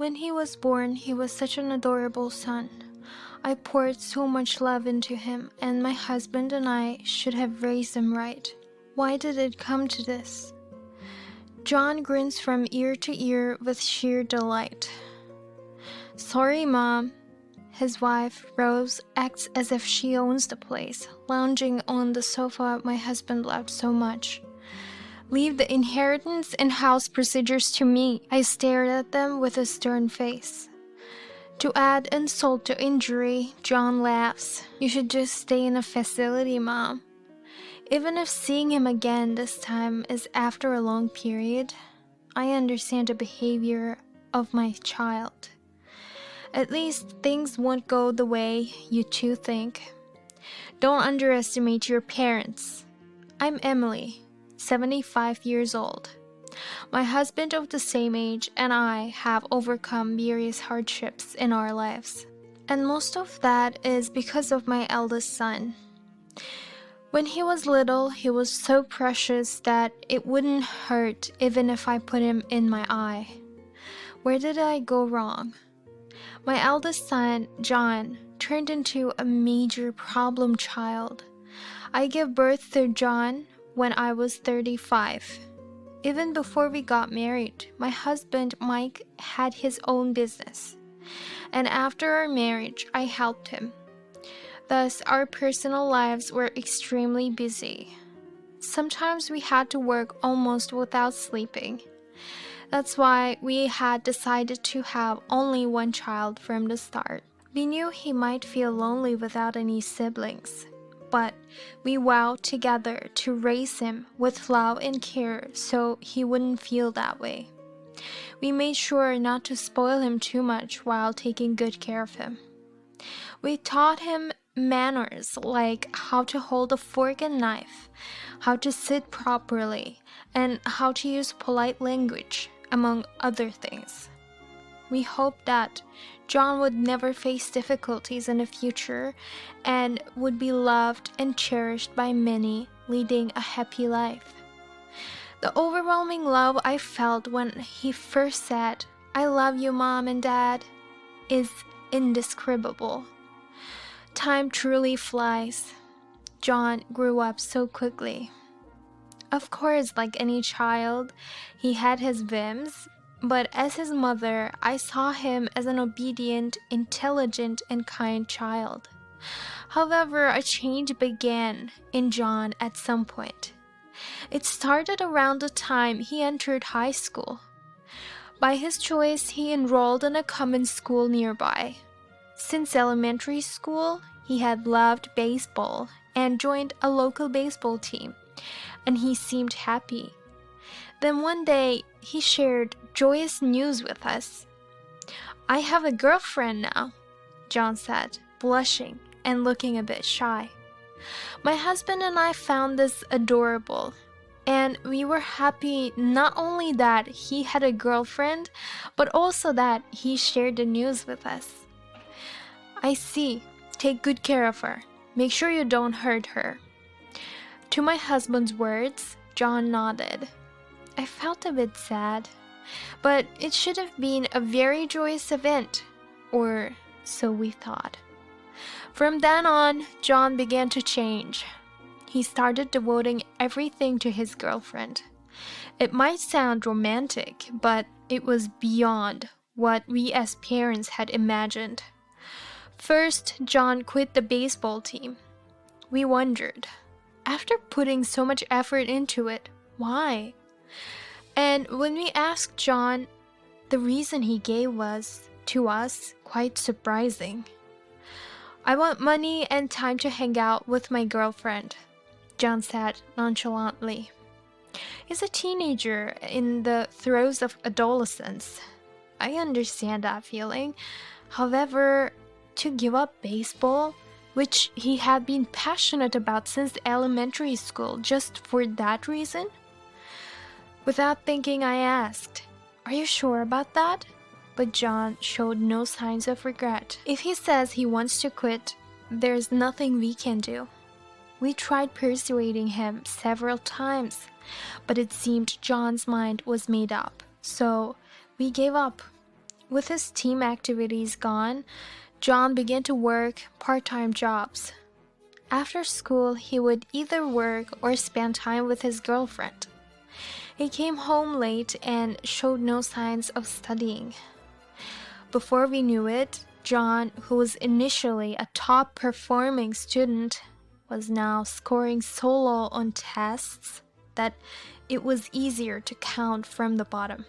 When he was born, he was such an adorable son. I poured so much love into him, and my husband and I should have raised him right. Why did it come to this? John grins from ear to ear with sheer delight. Sorry, Mom. His wife, Rose, acts as if she owns the place, lounging on the sofa my husband loved so much. Leave the inheritance and house procedures to me. I stared at them with a stern face. To add insult to injury, John laughs. You should just stay in a facility, Mom. Even if seeing him again this time is after a long period, I understand the behavior of my child. At least things won't go the way you two think. Don't underestimate your parents. I'm Emily, 75 years old. My husband of the same age and I have overcome various hardships in our lives. And most of that is because of my eldest son. When he was little, he was so precious that it wouldn't hurt even if I put him in my eye. Where did I go wrong? My eldest son, John, turned into a major problem child. I gave birth to John when I was 35. Even before we got married, my husband, Mike, had his own business. And after our marriage, I helped him. Thus, our personal lives were extremely busy. Sometimes we had to work almost without sleeping. That's why we had decided to have only one child from the start. We knew he might feel lonely without any siblings, but we vowed together to raise him with love and care so he wouldn't feel that way. We made sure not to spoil him too much while taking good care of him. We taught him manners like how to hold a fork and knife, how to sit properly, and how to use polite language, among other things. We hoped that John would never face difficulties in the future and would be loved and cherished by many, leading a happy life. The overwhelming love I felt when he first said, "I love you, Mom and Dad," is indescribable. Time truly flies. John grew up so quickly. Of course, like any child, he had his whims, but as his mother, I saw him as an obedient, intelligent, and kind child. However, a change began in John at some point. It started around the time he entered high school. By his choice, he enrolled in a common school nearby. Since elementary school, he had loved baseball and joined a local baseball team, and he seemed happy. Then one day, he shared joyous news with us. "I have a girlfriend now," John said, blushing and looking a bit shy. My husband and I found this adorable, and we were happy not only that he had a girlfriend, but also that he shared the news with us. "I see. Take good care of her. Make sure you don't hurt her." To my husband's words, John nodded. I felt a bit sad, but it should have been a very joyous event, or so we thought. From then on, John began to change. He started devoting everything to his girlfriend. It might sound romantic, but it was beyond what we as parents had imagined. First, John quit the baseball team. We wondered, after putting so much effort into it, why? And when we asked John, the reason he gave was, to us, quite surprising. "I want money and time to hang out with my girlfriend," John said nonchalantly. He's a teenager in the throes of adolescence. I understand that feeling. However, to give up baseball, which he had been passionate about since elementary school, just for that reason? Without thinking, I asked, "Are you sure about that?" But John showed no signs of regret. If he says he wants to quit, there's nothing we can do. We tried persuading him several times, but it seemed John's mind was made up, so we gave up. With his team activities gone, John began to work part-time jobs. After school, he would either work or spend time with his girlfriend. He came home late and showed no signs of studying. Before we knew it, John, who was initially a top-performing student, was now scoring so low on tests that it was easier to count from the bottom.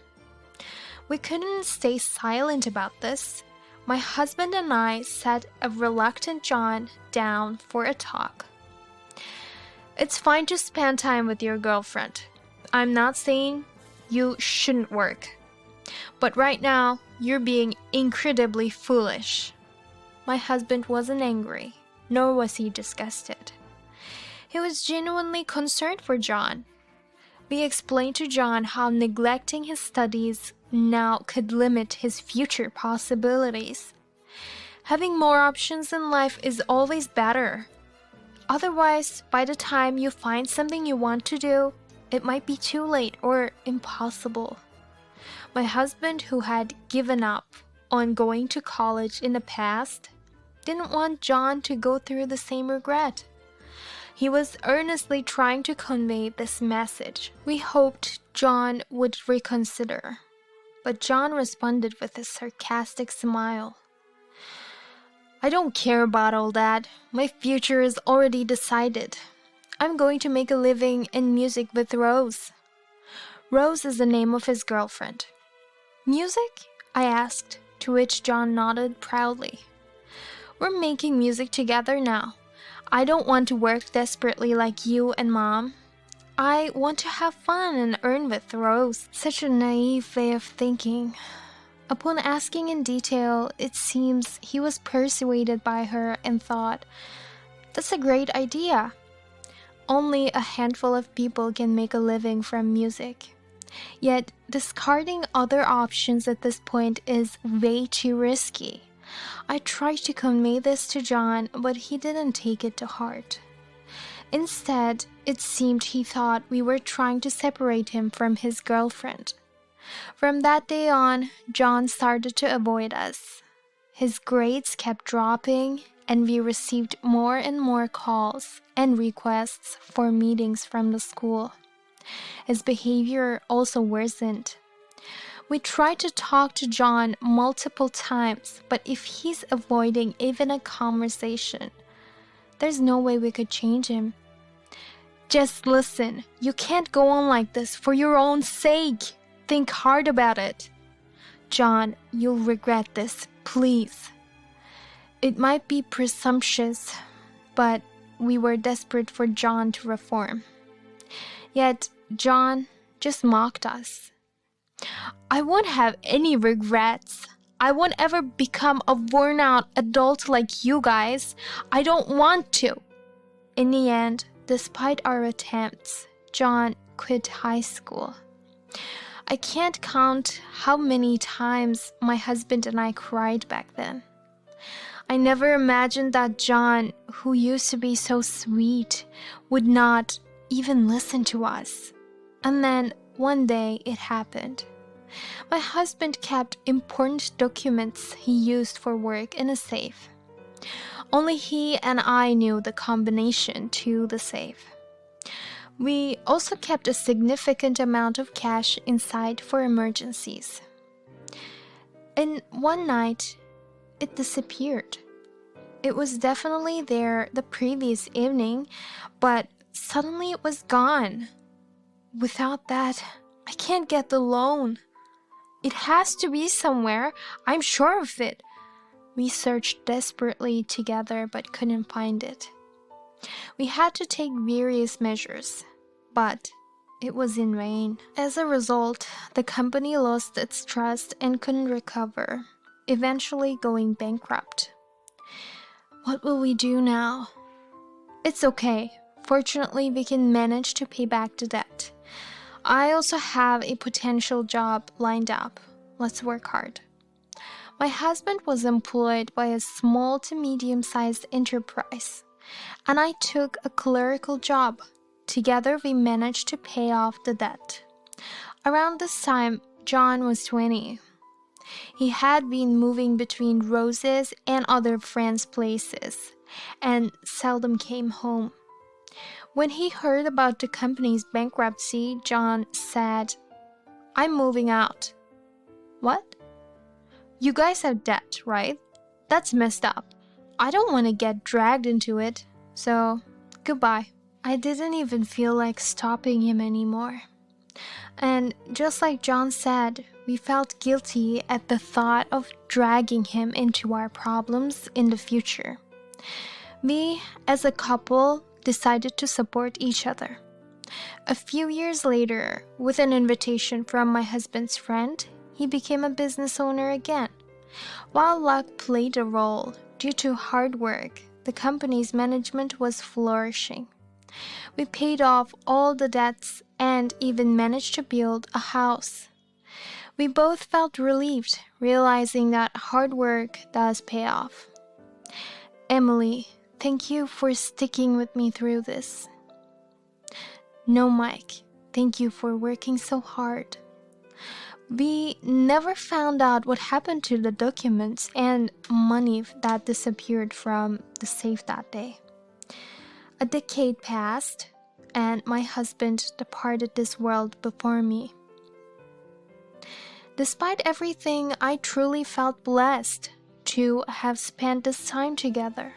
We couldn't stay silent about this. My husband and I sat a reluctant John down for a talk. It's fine to spend time with your girlfriend. I'm not saying you shouldn't work. But right now, you're being incredibly foolish. My husband wasn't angry, nor was he disgusted. He was genuinely concerned for John. We explained to John how neglecting his studies now could limit his future possibilities. Having more options in life is always better. Otherwise, by the time you find something you want to do, it might be too late or impossible. My husband, who had given up on going to college in the past, didn't want John to go through the same regret. He was earnestly trying to convey this message. We hoped John would reconsider, but John responded with a sarcastic smile. I don't care about all that. My future is already decided. I'm going to make a living in music with Rose. Rose is the name of his girlfriend. Music? I asked, to which John nodded proudly. We're making music together now. I don't want to work desperately like you and Mom. I want to have fun and earn with Rose. Such a naive way of thinking. Upon asking in detail, it seems he was persuaded by her and thought, that's a great idea. Only a handful of people can make a living from music. Yet, discarding other options at this point is way too risky. I tried to convey this to John, but he didn't take it to heart. Instead, it seemed he thought we were trying to separate him from his girlfriend. From that day on, John started to avoid us. His grades kept dropping, and we received more and more calls and requests for meetings from the school. His behavior also worsened. We tried to talk to John multiple times, but if he's avoiding even a conversation, there's no way we could change him. Just listen, you can't go on like this for your own sake. Think hard about it. John, you'll regret this, please. It might be presumptuous, but we were desperate for John to reform. Yet, John just mocked us. I won't have any regrets. I won't ever become a worn-out adult like you guys. I don't want to. In the end, despite our attempts, John quit high school. I can't count how many times my husband and I cried back then. I never imagined that John, who used to be so sweet, would not even listen to us. And then one day it happened. My husband kept important documents he used for work in a safe. Only he and I knew the combination to the safe. We also kept a significant amount of cash inside for emergencies. And one night, it disappeared. It was definitely there the previous evening, but suddenly it was gone. Without that, I can't get the loan. It has to be somewhere, I'm sure of it. We searched desperately together but couldn't find it. We had to take various measures, but it was in vain. As a result, the company lost its trust and couldn't recover, eventually going bankrupt. What will we do now? It's okay. Fortunately, we can manage to pay back the debt. I also have a potential job lined up. Let's work hard. My husband was employed by a small to medium-sized enterprise, and I took a clerical job. Together, we managed to pay off the debt. Around this time, John was 20. He had been moving between Rose's and other friends' places and seldom came home. When he heard about the company's bankruptcy, John said, "I'm moving out." "What? You guys have debt, right? That's messed up. I don't want to get dragged into it, so goodbye." I didn't even feel like stopping him anymore. And just like John said, we felt guilty at the thought of dragging him into our problems in the future. We, as a couple, decided to support each other. A few years later, with an invitation from my husband's friend, he became a business owner again. While luck played a role, due to hard work, the company's management was flourishing. We paid off all the debts and even managed to build a house. We both felt relieved, realizing that hard work does pay off. Emily, thank you for sticking with me through this. No, Mike, thank you for working so hard. We never found out what happened to the documents and money that disappeared from the safe that day. A decade passed, and my husband departed this world before me. Despite everything, I truly felt blessed to have spent this time together.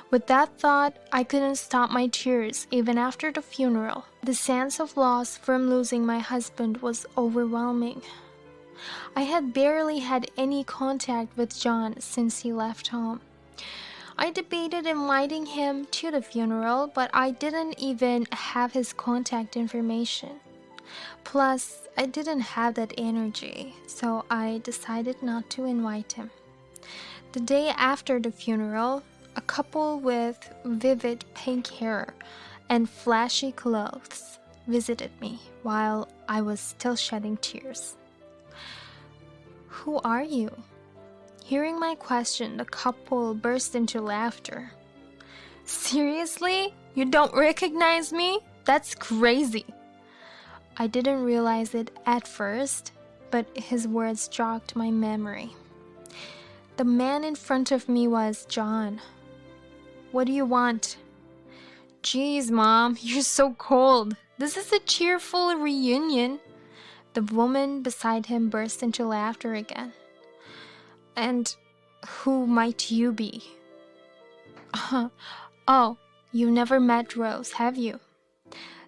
With that thought, I couldn't stop my tears even after the funeral. The sense of loss from losing my husband was overwhelming. I had barely had any contact with John since he left home. I debated inviting him to the funeral, but I didn't even have his contact information. Plus, I didn't have that energy, so I decided not to invite him. The day after the funeral, a couple with vivid pink hair and flashy clothes visited me while I was still shedding tears. "Who are you?" Hearing my question, the couple burst into laughter. "Seriously? You don't recognize me? That's crazy." I didn't realize it at first, but his words jogged my memory. The man in front of me was John. "What do you want?" "Geez, Mom, you're so cold. This is a cheerful reunion." The woman beside him burst into laughter again. "And who might you be?" "Oh, you never met Rose, have you?"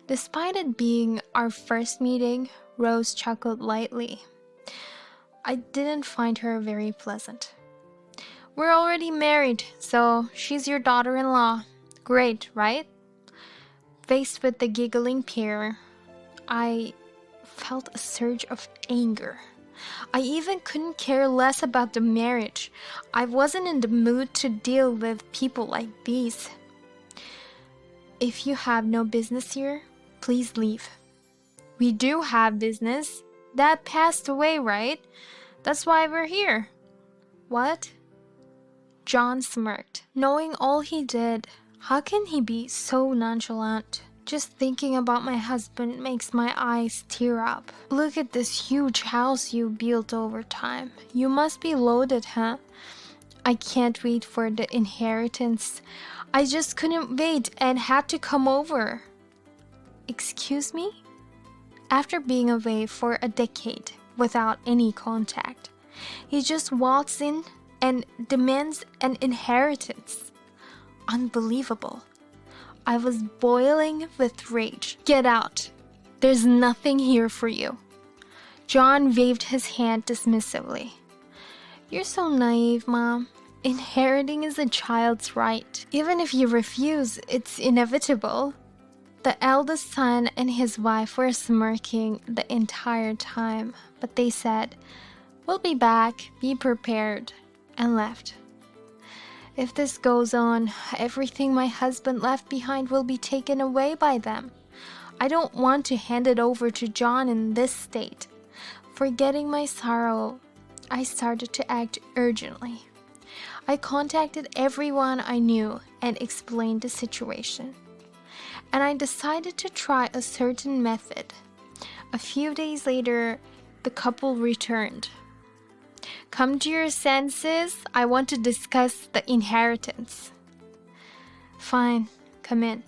Despite it being our first meeting, Rose chuckled lightly. I didn't find her very pleasant. "We're already married, so she's your daughter-in-law. Great, right?" Faced with the giggling pair, I felt a surge of anger. I even couldn't care less about the marriage. I wasn't in the mood to deal with people like these. "If you have no business here, please leave." "We do have business. Dad passed away, right? That's why we're here." "What?" John smirked. Knowing all he did, how can he be so nonchalant? Just thinking about my husband makes my eyes tear up. "Look at this huge house you built over time. You must be loaded, huh? I can't wait for the inheritance. I just couldn't wait and had to come over." "Excuse me?" After being away for a decade without any contact, he just walks in and demands an inheritance. Unbelievable. I was boiling with rage. "Get out. There's nothing here for you." John waved his hand dismissively. "You're so naive, Mom. Inheriting is a child's right. Even if you refuse, it's inevitable." The eldest son and his wife were smirking the entire time, but they said, "We'll be back, be prepared," and left. If this goes on, everything my husband left behind will be taken away by them. I don't want to hand it over to John in this state. Forgetting my sorrow, I started to act urgently. I contacted everyone I knew and explained the situation. And I decided to try a certain method. A few days later, the couple returned. Come to your senses. I want to discuss the inheritance. Fine, come in.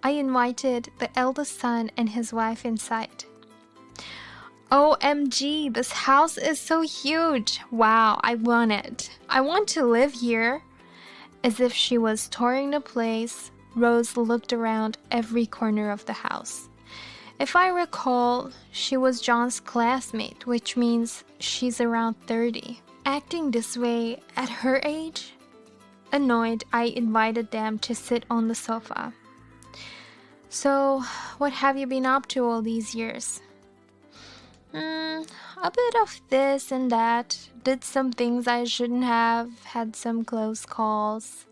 I invited the eldest son and his wife inside. OMG, this house is so huge. Wow, I want it. I want to live here. As if she was touring the place, Rose looked around every corner of the house. If I recall, she was John's classmate, which means she's around 30. Acting this way at her age? Annoyed, I invited them to sit on the sofa. So, what have you been up to all these years? A bit of this and that. Did some things I shouldn't have, had some close calls.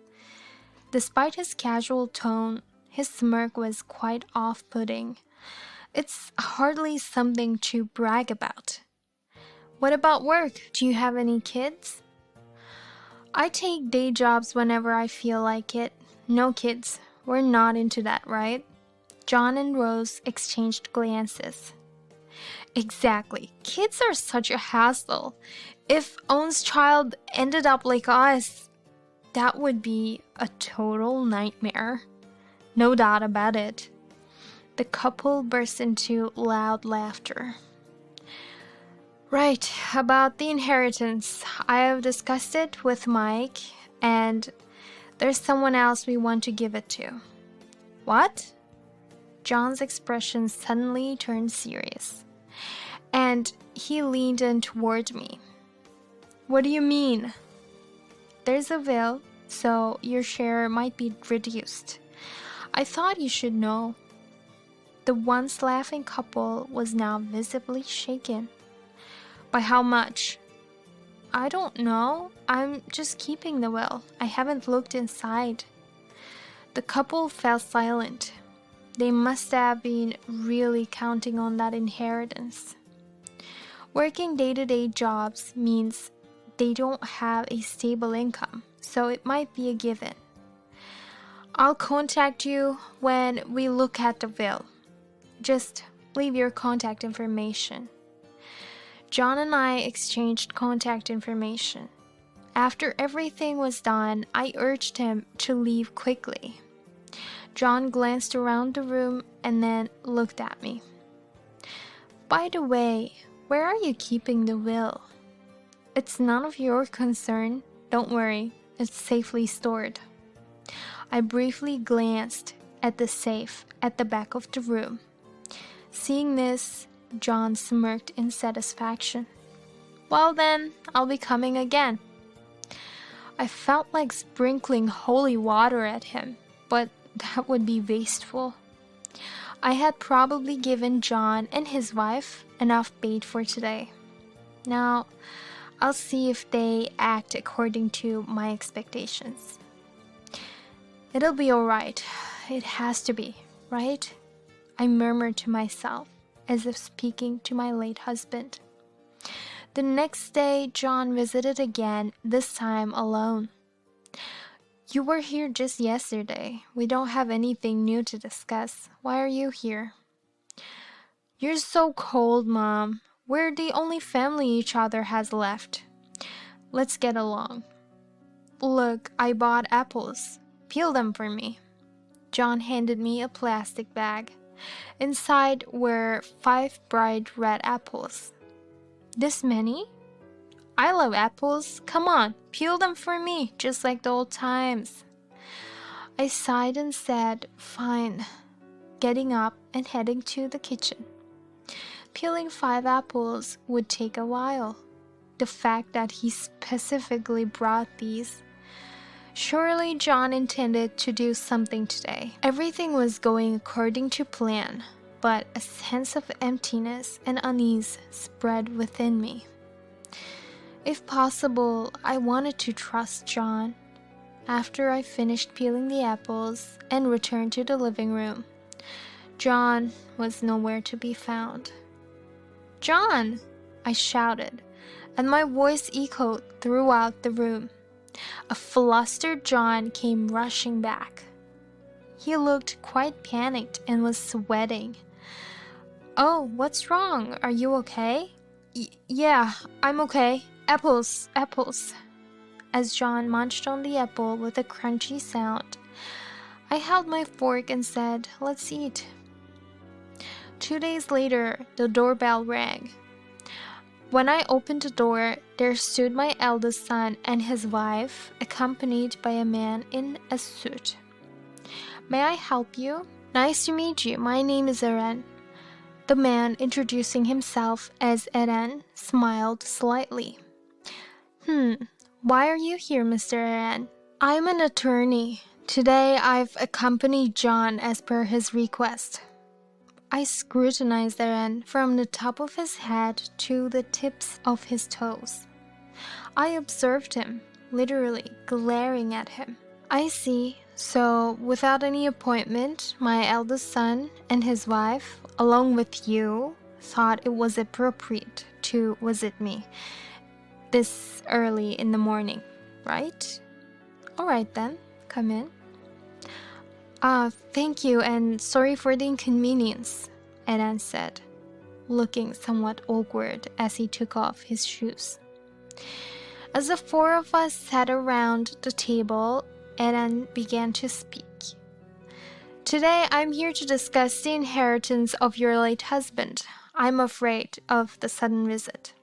Despite his casual tone, his smirk was quite off-putting. It's hardly something to brag about. What about work? Do you have any kids? I take day jobs whenever I feel like it. No kids. We're not into that, right? John and Rose exchanged glances. Exactly. Kids are such a hassle. If Owen's child ended up like us, that would be a total nightmare. No doubt about it. The couple burst into loud laughter. Right, about the inheritance. I have discussed it with Mike, and there's someone else we want to give it to. What? John's expression suddenly turned serious, and he leaned in toward me. What do you mean? There's a will, so your share might be reduced. I thought you should know. The once laughing couple was now visibly shaken. By how much? I don't know. I'm just keeping the will. I haven't looked inside. The couple fell silent. They must have been really counting on that inheritance. Working day-to-day jobs means they don't have a stable income, so it might be a given. I'll contact you when we look at the will. Just leave your contact information. John and I exchanged contact information. After everything was done, I urged him to leave quickly. John glanced around the room and then looked at me. By the way, where are you keeping the will? It's none of your concern. Don't worry, it's safely stored. I briefly glanced at the safe at the back of the room. Seeing this, John smirked in satisfaction. Well then, I'll be coming again. I felt like sprinkling holy water at him, but that would be wasteful. I had probably given John and his wife enough bait for today. Now, I'll see if they act according to my expectations. It'll be alright. It has to be, right? I murmured to myself, as if speaking to my late husband. The next day, John visited again, this time alone. You were here just yesterday. We don't have anything new to discuss. Why are you here? You're so cold, Mom. We're the only family each other has left. Let's get along. Look, I bought apples. Peel them for me. John handed me a plastic bag. Inside were 5 bright red apples. This many? I love apples. Come on, peel them for me, just like the old times. I sighed and said, fine, getting up and heading to the kitchen. Peeling 5 apples would take a while. The fact that he specifically brought these. Surely John intended to do something today. Everything was going according to plan, but a sense of emptiness and unease spread within me. If possible, I wanted to trust John. After I finished peeling the apples and returned to the living room, John was nowhere to be found. John! I shouted, and my voice echoed throughout the room. A flustered John came rushing back. He looked quite panicked and was sweating. Oh, what's wrong? Are you okay? Yeah, I'm okay. Apples, apples. As John munched on the apple with a crunchy sound, I held my fork and said, "Let's eat." 2 days later, the doorbell rang. When I opened the door, there stood my eldest son and his wife, accompanied by a man in a suit. "May I help you?" "Nice to meet you. My name is Eren." The man, introducing himself as Eren, smiled slightly. Why are you here, Mr. Eren?" "I'm an attorney. Today I've accompanied John as per his request." I scrutinized Eren from the top of his head to the tips of his toes. I observed him, literally glaring at him. "I see. So, without any appointment, my eldest son and his wife, along with you, thought it was appropriate to visit me this early in the morning, right? All right then, come in." Thank you and sorry for the inconvenience," Eren said, looking somewhat awkward as he took off his shoes. As the four of us sat around the table, Eren began to speak. "Today I'm here to discuss the inheritance of your late husband. I'm afraid of the sudden visit."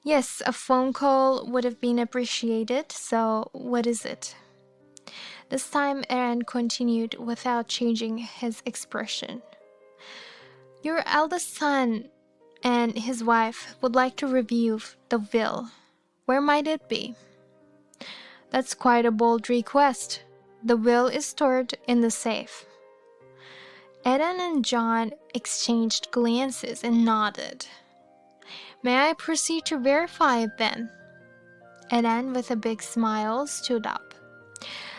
"Yes, a phone call would have been appreciated, so what is it?" This time Eren continued without changing his expression. "Your eldest son and his wife would like to review the will. Where might it be?" "That's quite a bold request. The will is stored in the safe." Eren and John exchanged glances and nodded. "May I proceed to verify it then?" Eren, with a big smile, stood up.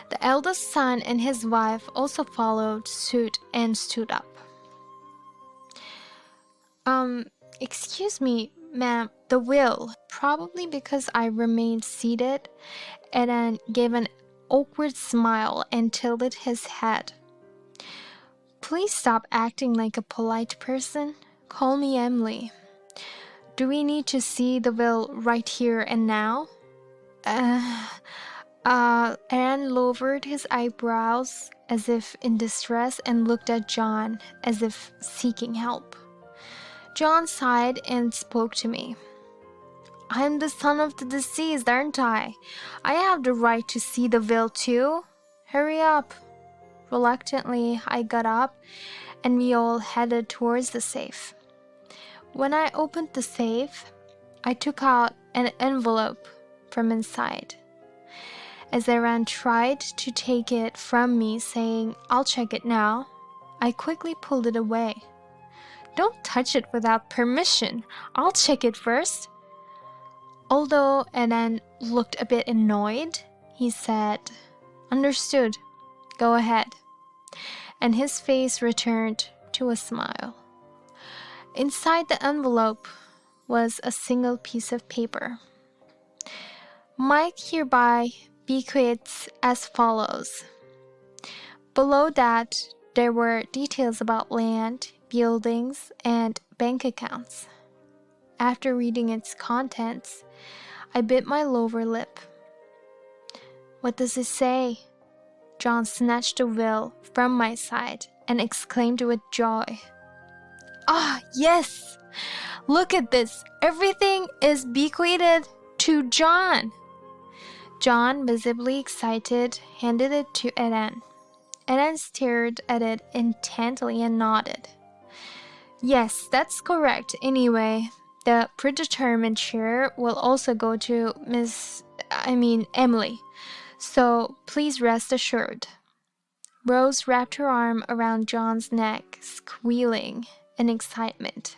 The eldest son and his wife also followed suit and stood up. Excuse me, ma'am, the will." Probably because I remained seated, Eren gave an awkward smile and tilted his head. "Please stop acting like a polite person. Call me Emily. Do we need to see the will right here and now?" Eren lowered his eyebrows as if in distress and looked at John as if seeking help. John sighed and spoke to me. "I'm the son of the deceased, aren't I? I have the right to see the will too. Hurry up." Reluctantly, I got up and we all headed towards the safe. When I opened the safe, I took out an envelope from inside. As Eren tried to take it from me, saying, "I'll check it now," I quickly pulled it away. "Don't touch it without permission. I'll check it first." Although Eren looked a bit annoyed, he said, "Understood. Go ahead." And his face returned to a smile. Inside the envelope was a single piece of paper. "Mike hereby bequeaths as follows." Below that, there were details about land, buildings, and bank accounts. After reading its contents, I bit my lower lip. "What does it say?" John snatched the will from my side and exclaimed with joy. "Ah, yes! Look at this! Everything is bequeathed to John!" John, visibly excited, handed it to Eren. Eren stared at it intently and nodded. "Yes, that's correct. Anyway, the predetermined share will also go to Emily. So please rest assured." Rose wrapped her arm around John's neck, squealing in excitement.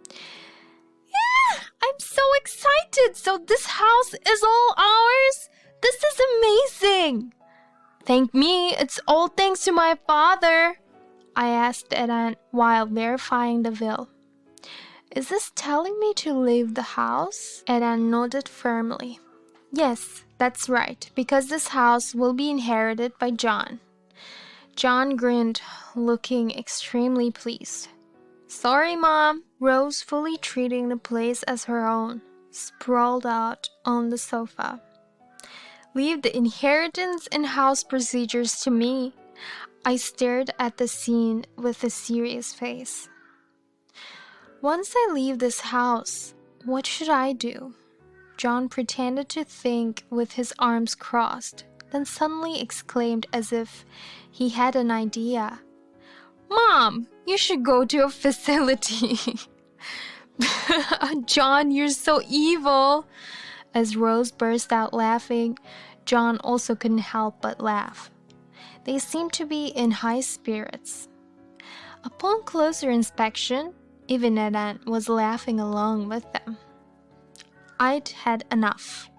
"Yeah, I'm so excited! So this house is all ours? This is amazing!" "Thank me, it's all thanks to my father," I asked Eren while verifying the will. "Is this telling me to leave the house?" Eren nodded firmly. "Yes, that's right, because this house will be inherited by John." John grinned, looking extremely pleased. "Sorry, Mom." Rose, fully treating the place as her own, sprawled out on the sofa. Leave the inheritance and house procedures to me. I stared at the scene with a serious face. Once I leave this house, what should I do? John pretended to think with his arms crossed, then suddenly exclaimed as if he had an idea. Mom, you should go to a facility. John, you're so evil. As Rose burst out laughing, John also couldn't help but laugh. They seemed to be in high spirits. Upon closer inspection, even Edan was laughing along with them. I'd had enough.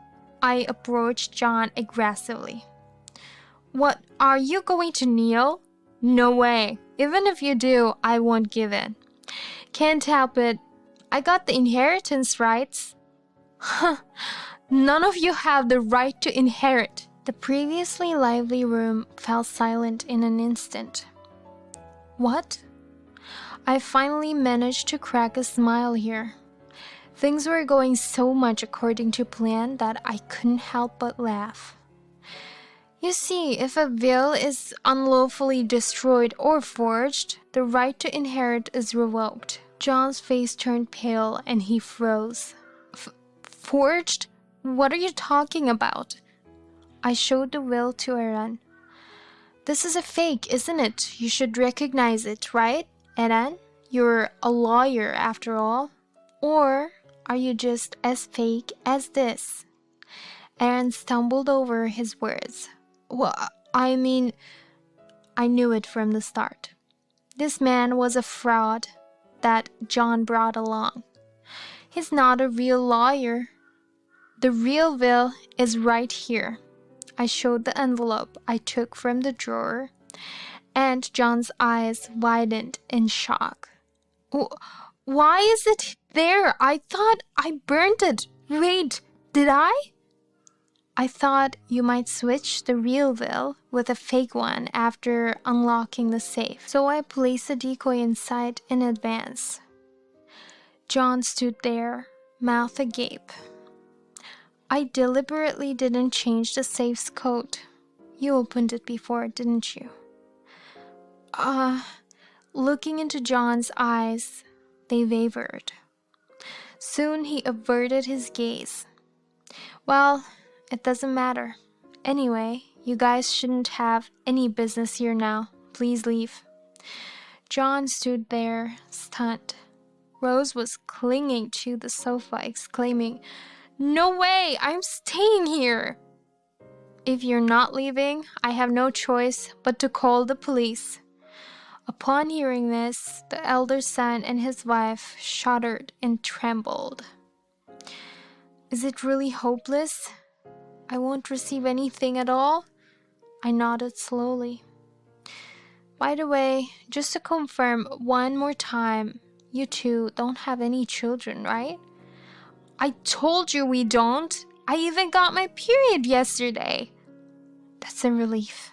I approached John aggressively. What, are you going to kneel? No way. Even if you do, I won't give in. Can't help it. I got the inheritance rights. None of you have the right to inherit. The previously lively room fell silent in an instant. What? I finally managed to crack a smile here. Things were going so much according to plan that I couldn't help but laugh. You see, if a will is unlawfully destroyed or forged, the right to inherit is revoked. John's face turned pale and he froze. Forged? What are you talking about? I showed the will to Eran. This is a fake, isn't it? You should recognize it, right, Eran? You're a lawyer after all. Or are you just as fake as this? Eran stumbled over his words. Well, I mean, I knew it from the start. This man was a fraud that John brought along. He's not a real lawyer. The real will is right here. I showed the envelope I took from the drawer, and John's eyes widened in shock. Why is it there? I thought I burnt it. Wait, did I? I thought you might switch the real will with a fake one after unlocking the safe, so I placed a decoy inside in advance. John stood there, mouth agape. I deliberately didn't change the safe's code. You opened it before, didn't you? Looking into John's eyes, they wavered. Soon he averted his gaze. Well, it doesn't matter. Anyway, you guys shouldn't have any business here now. Please leave. John stood there, stunned. Rose was clinging to the sofa, exclaiming, No way! I'm staying here! If you're not leaving, I have no choice but to call the police. Upon hearing this, the elder son and his wife shuddered and trembled. Is it really hopeless? I won't receive anything at all? I nodded slowly. By the way, just to confirm one more time, you two don't have any children, right? I told you we don't. I even got my period yesterday. That's a relief.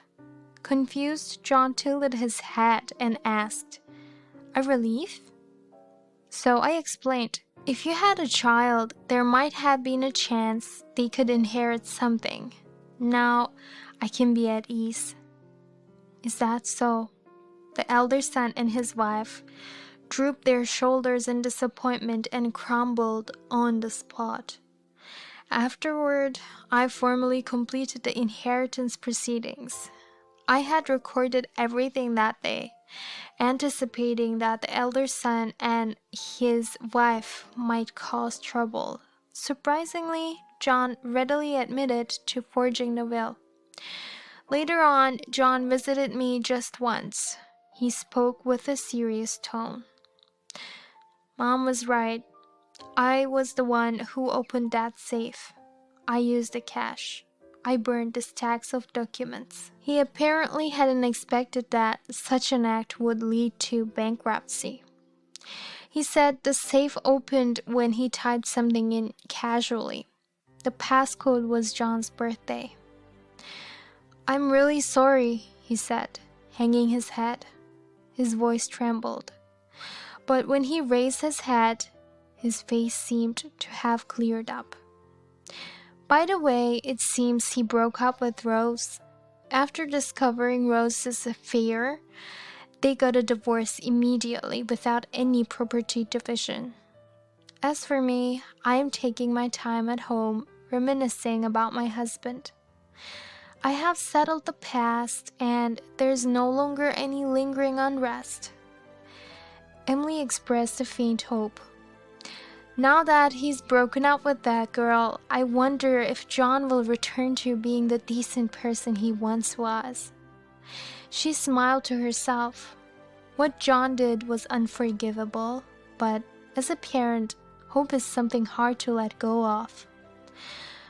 Confused, John tilted his head and asked, A relief? So I explained, if you had a child, there might have been a chance they could inherit something. Now, I can be at ease. Is that so? The elder son and his wife drooped their shoulders in disappointment and crumbled on the spot. Afterward, I formally completed the inheritance proceedings. I had recorded everything that day, anticipating that the elder son and his wife might cause trouble. Surprisingly, John readily admitted to forging the will. Later on, John visited me just once. He spoke with a serious tone. Mom was right. I was the one who opened that safe. I used the cash. I burned the stacks of documents. He apparently hadn't expected that such an act would lead to bankruptcy. He said the safe opened when he typed something in casually. The passcode was John's birthday. I'm really sorry, he said, hanging his head. His voice trembled. But when he raised his head, his face seemed to have cleared up. By the way, it seems he broke up with Rose. After discovering Rose's affair, they got a divorce immediately without any property division. As for me, I am taking my time at home reminiscing about my husband. I have settled the past and there's no longer any lingering unrest. Emily expressed a faint hope. Now that he's broken up with that girl, I wonder if John will return to being the decent person he once was. She smiled to herself. What John did was unforgivable, but as a parent, hope is something hard to let go of.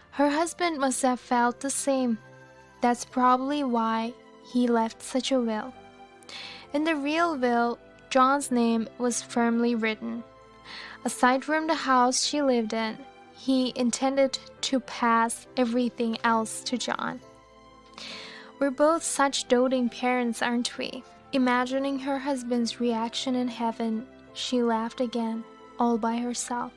Her husband must have felt the same. That's probably why he left such a will. In the real will, John's name was firmly written. Aside from the house she lived in, he intended to pass everything else to John. We're both such doting parents, aren't we? Imagining her husband's reaction in heaven, she laughed again, all by herself.